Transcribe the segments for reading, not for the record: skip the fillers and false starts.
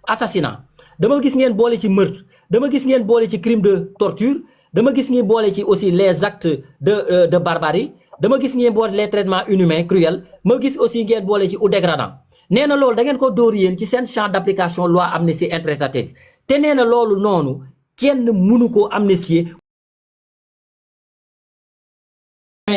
assassinat dama gis ngeen boole ci meurtre dama gis ngeen boole ci crime de torture dama gis ngeen boole ci aussi les actes de barbarie dama gis ngeen boole les traitements inhumains cruels ma gis aussi ngeen boole ci ou dégradant nee na loolu da ngeen ko dóor yéen ci seen champ d'application loi amnistie interprétative te nee na loolu noonu kenn mënu ko amnistier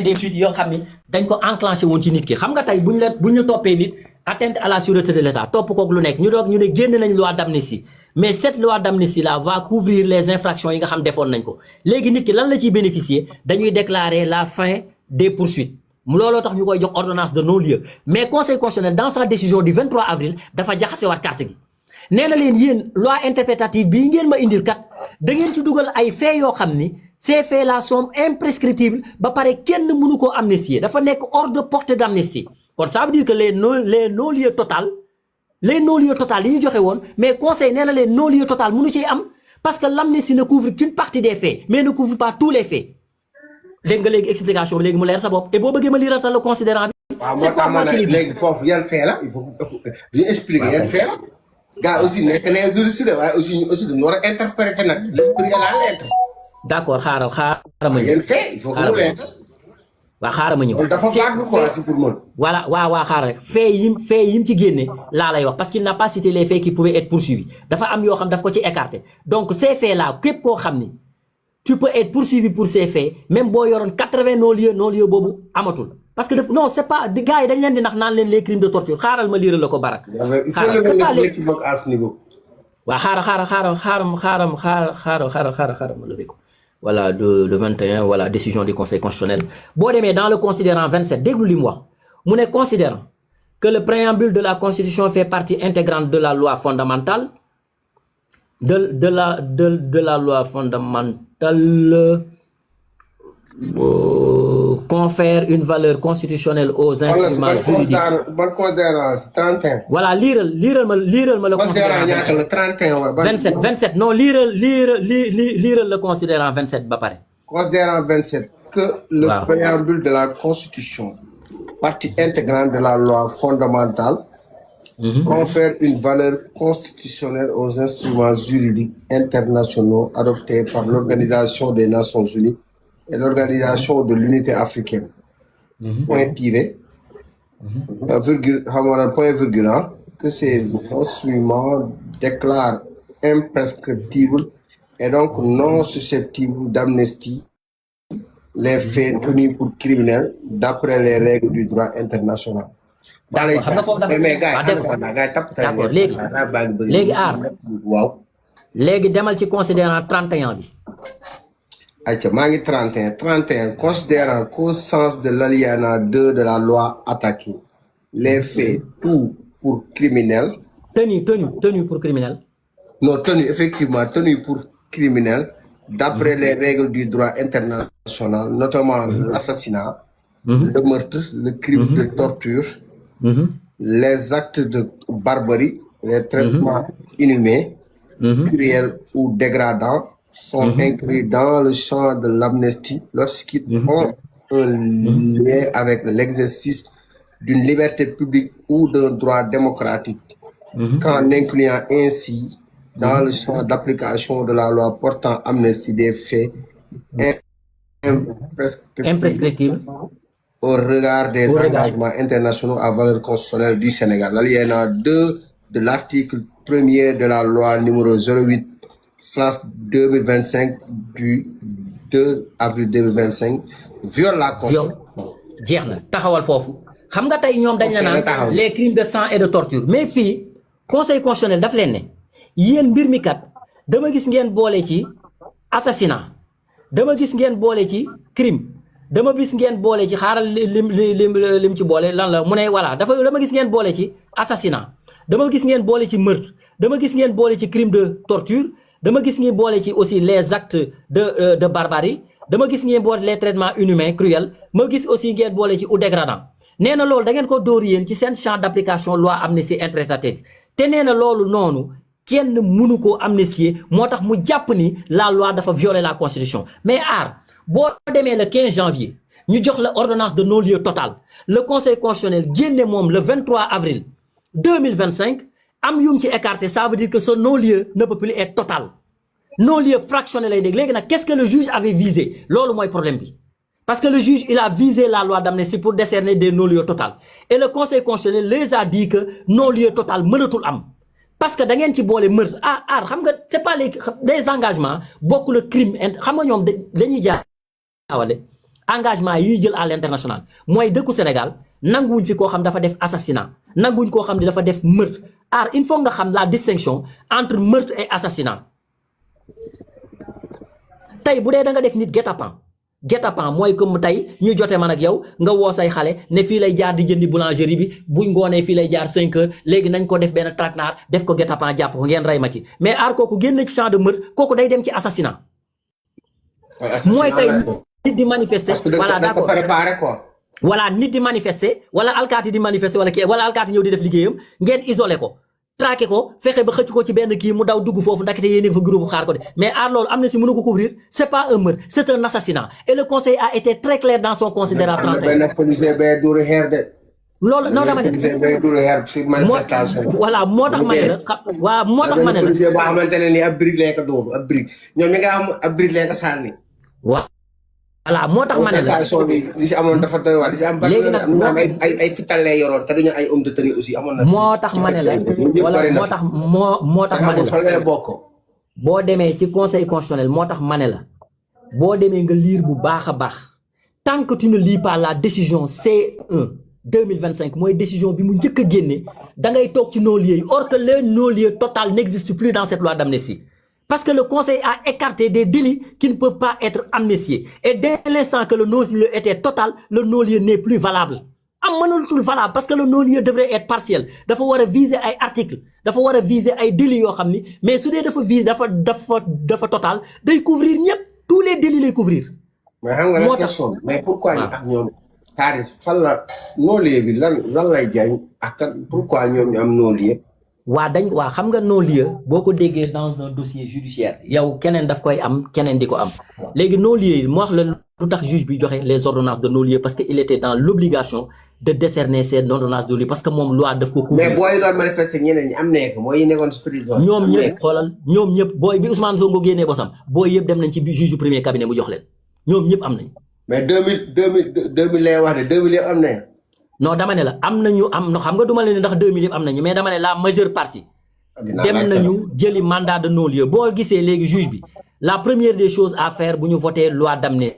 des suites yoo xam ni dañ ko enclenché woon ci nit ki xam nga tey buñ ñu toppee nit atteinte à la sûreté de l'État topp kook lu nekk ñu doog ñu ne génn nañ loi d'amnistie mais cette loi d'amnistie là va couvrir les infractions yi nga xam defoon nañ ko léegi nit ki lan la ciy bénéficier dañuy déclarer la fin des poursuites looloo tax ñu koy jox ordonnance de non-lieu mais conseil constitutionnel dans sa décision du 23 avril dafa jaxasewaat carte gi nee na leen yéen loi interprétative bii ngeen ma indil kat da ngeen ci dugal ay faits yoo xam ni ces faits là sont imprescriptibles ba pare kenn mënu koo amnistier dafa nekk hors de portée d'amnistie kon ça veut dire que les non-lieux total yi ñu joxe woon mais conseil nee na les non-lieux total mënu ciy am parce que l'amnistie ne couvre qu'une partie des faits mais ne couvre pas tous les faits dégg nga léegi explication bi léegi mu leer sa bopp et boo bëggee ma liiratal le considérant bi. waaw moo tax ma ne léegi foofu yan fait la il faut ñu expliquer yan fait la gars aussi nekk nañ juriste de waaye aussi dañu war a interpréter nag l'esprit et la lettre. d'accord xaaral ma ñëw. yan fait il faut que mu leer. waaw xaaral ma ñëw. loolu dafa vague quoi si pour man. voilà waaw xaaral rek fait yim ci génne laa lay wax parce qu'il n'a pas cité les faits qui pouvaient être poursuivis dafa am yoo xam daf ko ci écarté donc ces faits là képp koo xam ni. tu peux être poursuivi pour ces faits même boo yoroon 80 non-lieu boobu amatul parce que non c'est pas gars yi dañ leen di nax naan leen les crimes de torture xaaral ma liiral la ko barak. xaaral ma lever ko. voilà le 21 voilà décision du conseil constitutionnel boo demee dans le considérant 27 déglu li mu wax mu ne considérant que le préambule de la constitution fait partie intégrante de la loi fondamentale de la loi fondamentale confère une valeur constitutionnelle aux instruments juridiques. Ban considérant 31. Voilà liiral ma le considérant 27 non liiral le considérant 27 ba pare. Considérant 27 que le préambule de la constitution partie intégrante de la loi fondamentale confère une valeur constitutionnelle aux instruments juridiques internationaux adoptés par l'Organisation des Nations Unies et l'Organisation de l'Unité africaine. Point tiré, point virgule, que ces instruments déclarent imprescriptibles et donc non susceptibles d'amnistie les faits tenus pour criminels d'après les règles du droit international. d'accord léegi waaw léegi demal ci considérant 31 bi. ayca maa ngi 31 considérant qu'au sens de l'alinéa 2 de la loi attaquée les faits tout pour criminels. tenu pour criminel. non effectivement tenu pour criminel d'après les règles du droit international notamment l'assassinat, le meurtre, le crime de torture. Les actes de barbarie, les traitements inhumains, cruels ou dégradants sont inclus dans le champ de l'amnistie lorsqu'ils ont un lien avec l'exercice d'une liberté publique ou d'un droit démocratique, qu'en incluant ainsi dans le champ d'application de la loi portant amnistie des faits imprescriptibles au regard des engagements internationaux à valeur constitutionnelle du Sénégal. L'alinéa 2 de l'article 1er de la loi numéro 08/2025 du 2 avril 2025 viole la Constitution. jeex na taxawal foofu xam nga tey ñoom dañ la naan les crimes de sang et de torture mais fii conseil constitutionnel daf leen ne yéen mbir mi kat dama gis ngeen boole ci assassinat dama gis ngeen boole ci crime dama gis ngeen boole ci xaaral lim ci boole lan la mu ne voilà dama gis ngeen boole ci assassinat dama gis ngeen boole ci meurtre dama gis ngeen boole ci crime de torture dama gis ngeen boole ci aussi les actes de barbarie dama gis ngeen boole les traitements inhumains cruels ma gis aussi ngeen boole ci ou dégradant nee na loolu da ngeen ko dóor yéen ci seen champ d'application loi amnistie interprétative te nee na loolu noonu kenn mënu koo amnistier moo tax mu jàpp ni la loi dafa violer la constitution mais boo demee le 15 janvier ñu jox la ordonnance de non-lieu total le conseil constitutionnel génne moom le 23 avril 2025 am yum ci écarté ça veut dire que ce non-lieu ne peut plus être total non-lieu fractionné lay nekk léegi nag qu'est-ce que le juge avait visé loolu mooy problème bi parce que le juge il a visé la loi d'amnistie pour décerner des non-lieux total et le conseil constitutionnel les a dit que non-lieu total mënatul am parce que da ngeen ci boole meurtre xam nga c'est pas les engagements bokku le crime xam nga ñoom dañuy jaawale engagement yi ñuy jël à l'international mooy dëkku Sénégal nanguwuñ fi koo xam dafa def assassinat nanguwuñ koo xam ne dafa def meurtre il faut nga xam la distinction entre meurtre et assassinat tey bu dee da nga def nit guet-apens mooy comme tey ñu jote man ak yow nga woo say xale ne fii lay jaar di jëndi boulangerie bi buñ ngoonee fii lay jaar 5 heures léegi nañ ko def benn traquenard def ko guet-apens jàpp ko ngeen rey ma ci mais kooku génn ci champ de meurtre kooku day dem ci assassinat mooy tey nit di manifester voilà d'accord voilà nit di manifester wala alkaati di manifester wala alkaati ñëw di def liggéeyam ngeen isolé ko traqué ko fexe ba xëcc ko ci benn kii mu daw dugg foofu ndakate yéen fa groupe xaar ko de mais loolu am na si mënu ko couvrir c'est pas un meurtre c'est un assassinat et le conseil a été très clair dans son considérant 31 loolu non dama ne voilà moo tax ma ne la waaw moo tax ma ne la policier boo xamante ne ni ab brique lay ko dóor ab brique ñoom ñi nga am ab brique lay ko sànni waaw voilà moo tax ma ne la li si amoon dafa doy waar li si am léegi nag ay fital lay yoroon te duñu ay homme de tenue aussi amoon na moo tax ma ne la wala moo tax ma ne la boo demee ci conseil constitutionnel moo tax ma ne la boo demee nga lire bu baax a baax tant que tu ne lis pas la décision C1 2025 mooy décision bi mu njëkk a génne da ngay toog ci non-lieu yi or que le non-lieu total n'existe plus dans cette loi d'amnistie parce que le conseil a écarté des délits qui ne peuvent pas être amnistiés et dès l'instant que le non-lieu était total le non-lieu n'est plus valable mënatul valable parce que le non-lieu devrait être partiel dafa war a viser ay articles dafa war a viser ay délits yoo xam ni mais su dee dafa viser dafa total day couvrir ñëpp tous les délits lay couvrir. mais xam nga la question mais pourquoi ñu ak ñoom taarif fan la non-lieu bi lan lay jariñ ak pourquoi ñoom ñu am non-lieu. waa xam nga non-lieu boo ko déggee dans un dossier judiciaire yow keneen daf koy am keneen di ko am léegi non-lieu yi moo wax la lu tax juge bi joxe les ordonnances de non-lieu parce que il était dans l'obligation de décerner ces ordonnances de non-lieu parce que moom loi daf ko couvrir. mais booy doon manifester ñeneen ñi am nekk mooy yi nekkoon ci prison. ñoom ñëpp booy bi Ousmane Sonko génnee bosam booy yëpp dem nañ ci juge du premier cabinet mu jox leen ñoom ñëpp am nañ. mais 2000 lay wax de 2000 yëpp am nañ. non dama ne la am nañu xam nga duma leen ne ndax 2000 yëpp am nañu mais dama ne la majeure partie dem nañu jëli mandat de non-lieu boo gisee léegi juge bi la première des choses à faire bu ñu voter loi d'amnistie.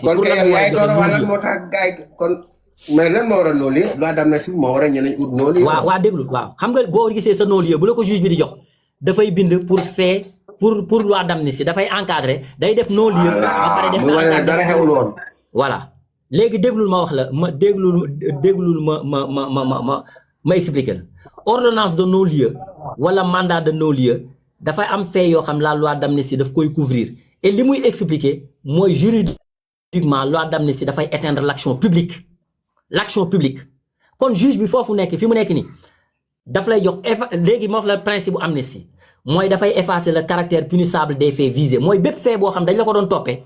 kon kay yaay doon wax lan moo tax gars yi kon mais lan moo war a non-lieu loi d'amnistie moo war a ñeneen ut non-lieu. waaw déglu xam nga boo gisee sa non-lieu bu la ko juge bi di jox dafay bind pour loi d'amnistie dafay encadrer day def non-lieu. ba pare def na dara xewul woon. voilà. léegi déglul ma wax la déglul ma expliquer la ordonnance de non-lieu wala mandat de non-lieu dafay am fait yoo xam la loi d'amnistie daf koy couvrir et li muy expliquer mooy juridiquement loi d'amnistie dafay éteindre l'action publique kon juge bi foofu nekk fi mu nekk nii daf lay jox léegi ma wax la principe bu amnistie mooy dafay effacer le caractère punissable des faits visés mooy bépp fait boo xam dañ la ko doon toppee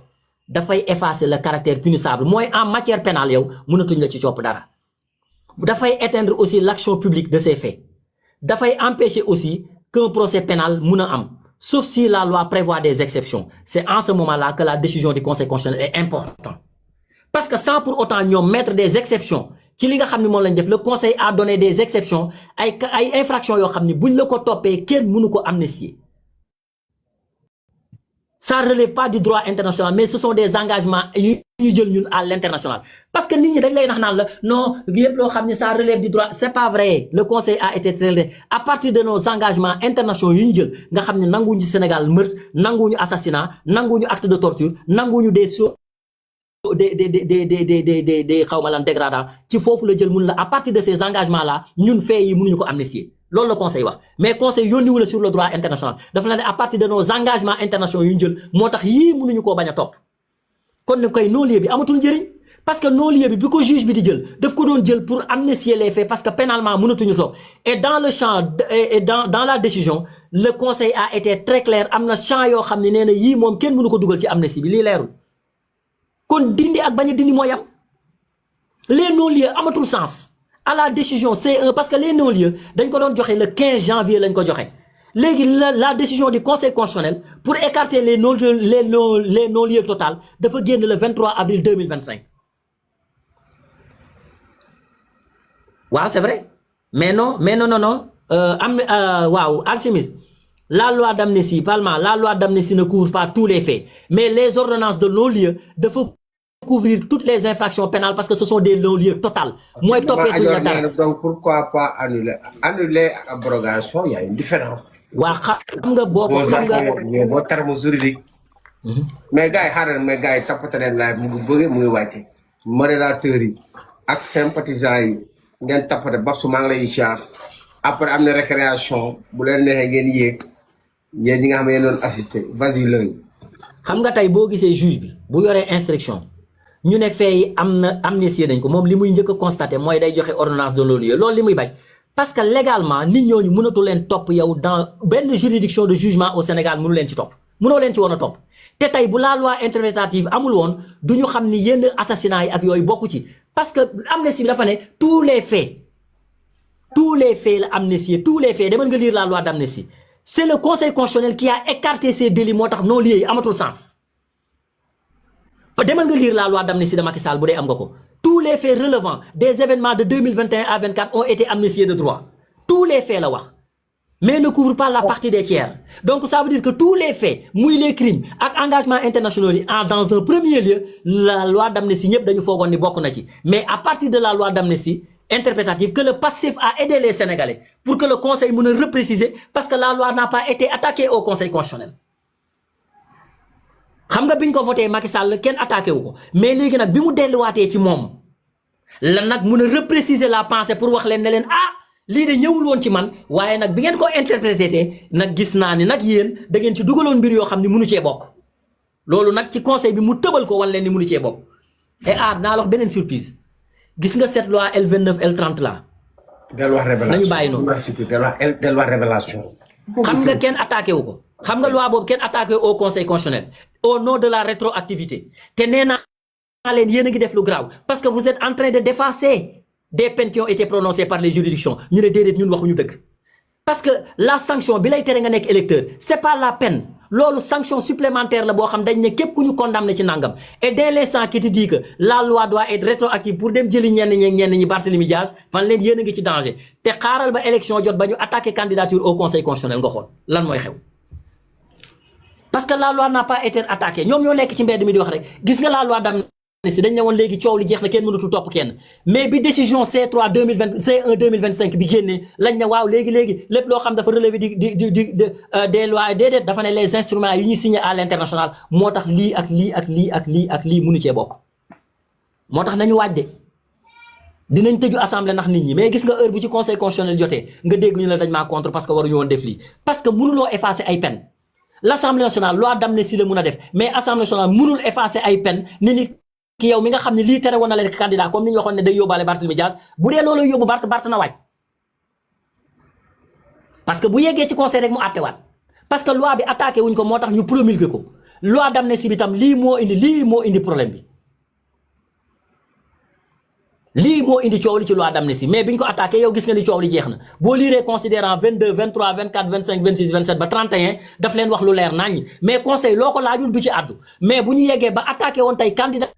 dafay effacer le caractère punissable mooy en matière pénale yow mënatuñ la ci copp dara dafay éteindre aussi l'action publique de ces faits dafay empêcher aussi qu'un procès pénal mun a am sauf si la loi prévoit des exceptions c'est en ce moment-là que la décision du conseil constitutionnel est importante parce que sans pour autant ñoom mettre des exceptions ci li nga xam ne moom lañ def le conseil a donné des exceptions ay infractions yoo xam ne buñ la ko toppee kenn mënu ko amnistier. Ça ne relève pas du droit international mais ce sont des engagements yu ñu jël ñun à l'international parce que nit ñi dañ lay nax naan la non yëpp loo xam ne ça relève du droit c'est pas vrai le conseil a été très clair à partir de nos engagements internationaux yu ñu jël nga xam ne nanguwuñu Sénégal meurtre nanguwuñu assassinat nanguwuñu acte de torture nanguwuñu des xaw ma lan dégradant ci foofu la jël mun la à partir de ces engagements là ñun faits yi mënuñu ko amnistier loolu la conseil wax mais conseil yónniwu la sur le droit international dafa la ne à partir de nos engagements internationaux yu ñu jël moo tax yii mënuñu koo bañ a topp kon ne koy non-lieu bi amatul njëriñ parce que non-lieu bi ko juge bi di jël daf ko doon jël pour amnistier les faits parce que pénalement mënatuñu topp et dans le champ et dans la décision le conseil a été très clair am na champ yoo xam ne nee na yii moom kenn mënu ko dugal ci amnistie bi lii leerul kon dindi ak bañ a dindi mooy am les non-lieux amatul sens à la décision C1 parce que les non-lieux dañ ko doon joxe le 15 janvier lañ ko joxe léegi la décision du conseil constitutionnel pour écarter les non-lieux total dafa génn le 23 avril 2025 waaw c'est vrai mais non waaw Alchimiste la loi d'amnistie parlement la loi d'amnistie ne couvre pas tous les faits mais les ordonnances de non-lieu dafa couvrir toutes les infractions pénales parce que ce sont des non-lieux total mooy toppeetuñ la dara donc pourquoi pas annuler abrogation il y a une différence waa xam nga boo terme juridique mais gars yi xaaral mais gars yi tappate leen laay mu ngi bëgg mu ngi wàcce modérateurs yi ak sympathisants yi ngeen tappate Babsu maa ngi lay siyaar après am na récréation bu leen neexee ngeen yéeg yéen ñi nga xam ne yéen doon assisté vas-y looy xam nga tey boo gisee juge bi bu yoree instruction ñu ne fee am na amnistie nañ ko moom li muy njëkk a constaté mooy day joxe ordonnance de non-lieu loolu li muy bañ parce que légalement nit ñooñu mënatu leen topp yow dans benn juridiction de jugement au Sénégal mënu leen ci topp mënoo leen ci woon a topp te tey bu la loi interprétative amul woon du ñu xam ni yenn assassinats yi ak yooyu bokku ci parce que amnistie bi dafa ne tous les faits la amnistie tous les faits demal nga lire la loi d'amnistie c'est le conseil constitutionnel qui a écarté ces délits moo tax non-lieu yi amatul sens demal nga lire la loi d'amnistie de Macky Sall bu dee am nga ko tous les faits relevant des événements de 2021 à 24 ont été amnistiés de droit tous les faits la wax mais ne couvre pas la partie des tiers donc ça veut dire que tous les faits muy les crimes ak engagements internationaux yi dans un premier lieu la loi d'amnistie ñëpp dañu foogoon ni bokk na ci mais à partir de la loi d'amnistie interprétative que le passif a aidé les Sénégalais pour que le conseil mën a repréciser parce que la loi n'a pas été attaquée au conseil constitutionnel xam nga biñ ko voté Macky Sall kenn attaqué wu ko mais léegi nag bi mu delluwaatee ci moom la nag mën a repréciser la pensée pour wax leen ne leen lii de ñëwul woon ci man waaye nag bi ngeen ko interprété nag gis naa ni nag yéen da ngeen ci dugaloon mbir yoo xam ni mënu cee bokk loolu nag ci conseil bi mu tëbal ko wan leen ni mënu cee bokk et naa la wax beneen surprise gis nga cette loi L29 L30 là. del wax révélation nañu bàyyi noonu del wax révélation. xam nga kenn attaqué wu ko xam nga loi boobu kenn attaqué au conseil constitutionnel au nom de la rétroactivité te nee naa leen yéen a ngi def lu grave parce que vous êtes en train de d'effacer des peines qui ont été prononcées par les juridictions ñu ne déedéet ñun waxuñu dëgg parce que la sanction bi lay tere nga nekk électeur c'est pas la peine loolu sanction supplémentaire la boo xam dañ ne képp ku ñu condamné ci nangam et dès l'instant qui te dit que la loi doit être rétroactive pour dem jëli ñenn ñi Barthélémy Diaz man leen yéen a ngi ci danger te xaaral ba élection jot ba ñu attaquer candidature au conseil constitutionnel nga xool lan mooy xew parce que la loi n'a pas été attaquée ñoom ñoo nekk ci mbedd mi di wax rek gis nga la loi d'amnistie dañ ne woon léegi coow li jeex na kenn mënatul topp kenn mais bi décision C1 2025 bi génnee lañ ne waaw léegi lépp loo xam dafa relever des lois déedéet dafa ne les instruments yi ñu signé à l'international moo tax lii ak lii mënu cee bokk moo tax nañu waaj de dinañ tëju assemblée ndax nit ñi mais gis nga heure bu ci conseil constitutionnel jotee nga dégg ñu la dañ maa contre parce que waruñu woon def lii parce que mënuloo effacer ay peine l'Assemblée nationale loi d'amnistie la mun a def mais Assemblée nationale mënul effacer ay peine ni nit ki yow mi nga xam ne lii tere woon na leen candidat comme ni ñu waxoon ne day yóbbaale Barthélémy Diaz bu dee loolu yóbbu Bart na waaj parce que bu yeggee ci conseil rek mu àttewaat parce que loi bi attaqué wuñ ko moo tax ñu promulgué ko loi d'amnistie bi tam lii moo indi problème bi lii moo indi coow li ci loi d'amnistie mais biñ ko attaqué yow gis nga ni coow li jeex na boo liiree considérant 22 23 24 25 26 27 ba 31 daf leen wax lu leer naññ mais conseil loo ko laajul du ci àddu mais bu ñu yeggee ba attaqué woon tey candidature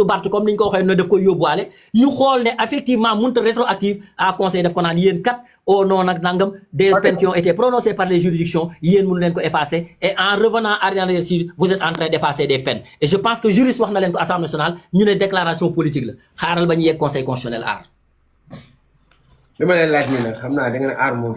Barth comme ni ñu ko waxee ne daf koy yóbbuwaale ñu xool ne effectivement mënut a rétroactive à conseil daf ko naan yéen kat au nom nag nangam des peines qui ont été prononcées par les juridictions yéen mënu leen ko effacer et en revenant arrière si vous êtes en train d'effacer des peines et je pense que juriste wax na leen ko Assemblée nationale ñu ne déclaration politique la xaaral ba ñu yegg conseil constitutionnel aar. li ma leen laaj nii nag xam naa da ngeen aar moom